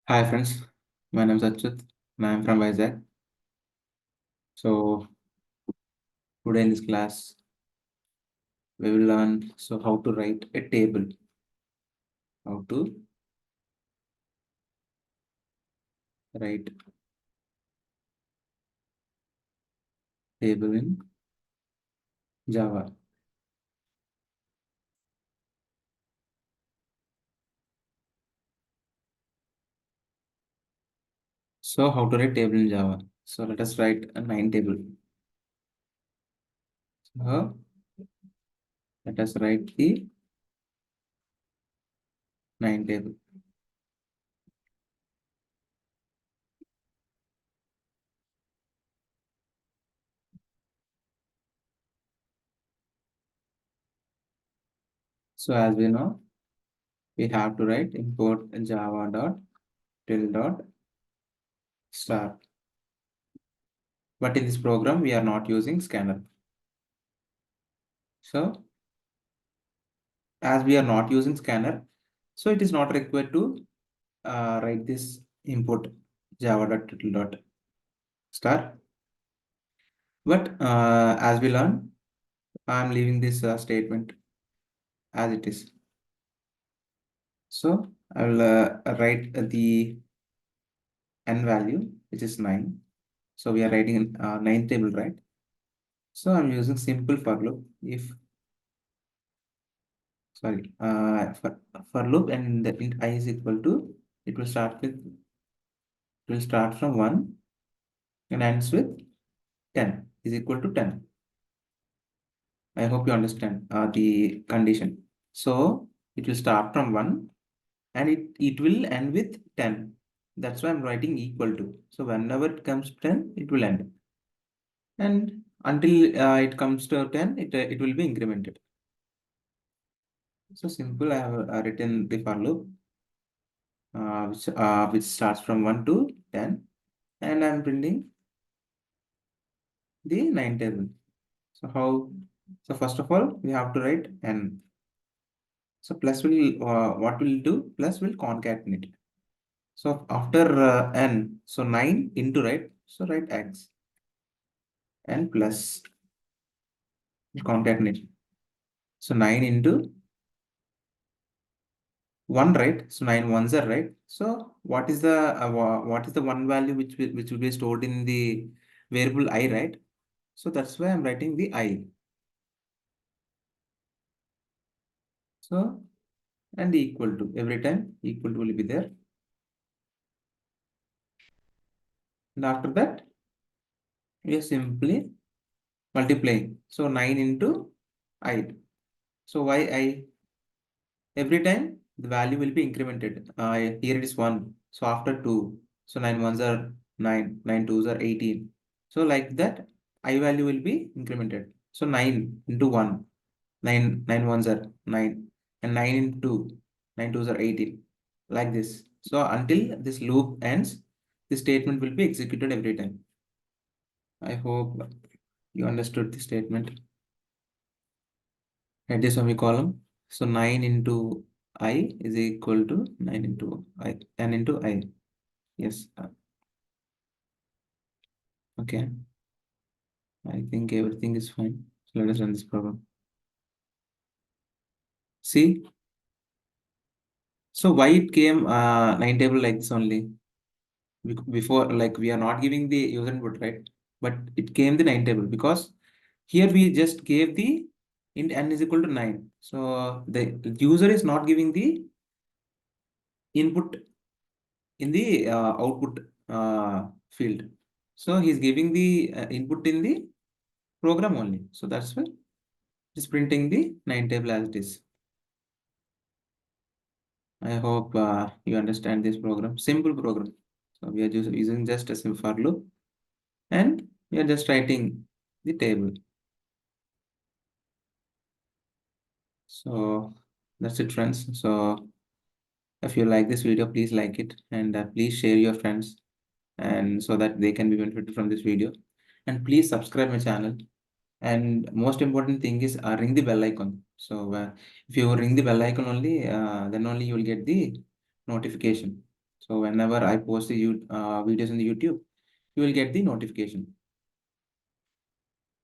Hi friends, my name is Achyut and I am from Vizag. So today in this class we will learn how to write a table, how to write table in Java. So how to write table in Java? So let us write a 9 table. So let us write the 9 table. So as we know, we have to write import java dot till dot star. But in this program we are not using scanner. So as we are not using scanner, so it is not required to write this import java.title.star. But as we learn, I'm leaving this statement as it is. So I will write the n value, which is 9. So we are writing 9 table, right? So I'm using simple for loop. If sorry, for loop and the int I is equal to, it will start with, it will start from 1 and ends with 10 is equal to 10. I hope you understand the condition. So it will start from 1 and it will end with 10. That's why I'm writing equal to. So whenever it comes to 10, it will end. And until it comes to 10, it will be incremented. So simple, I have written the for loop, which starts from 1 to 10. And I'm printing the 9 table. So how? So first of all, we have to write n. So plus will, what will do? Plus will concatenate. So after n, so 9 into, right? So write x and plus concatenate. So 9 into 1, right? So 9 ones are, right? So what is the one value which will be stored in the variable I, right? So that's why I'm writing the I. So and equal to, every time equal to will be there. And after that, we are simply multiplying. So 9 into I. So why I? Every time the value will be incremented. Here it is 1. So after 2. So 9 ones are 9. 9 twos are 18. So like that, I value will be incremented. So 9 into 1. 9 ones are 9. And 9 into 2. 9 twos are 18. Like this. So until this loop ends, the statement will be executed every time. I hope you understood the statement. At this semicolon. So 9 into I is equal to 9 into I, 10 into I. Yes. Okay. I think everything is fine. So let us run this program. See, so why it came 9 table like this only? Before, like, we are not giving the user input, right? But it came the 9 table because here we just gave the int n is equal to 9. So the user is not giving the input in the output field. So he's giving the input in the program only. So that's why it's printing the 9 table as it is. I hope you understand this program. Simple program. So we are just using just a simple for loop and we are just writing the table. So that's it, friends. So if you like this video, please like it and please share your friends and so that they can be benefited from this video. And please subscribe my channel. And most important thing is ring the bell icon. So if you ring the bell icon only, then only you will get the notification. So whenever I post the videos in the YouTube, you will get the notification.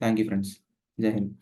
Thank you, friends. Jai Hind.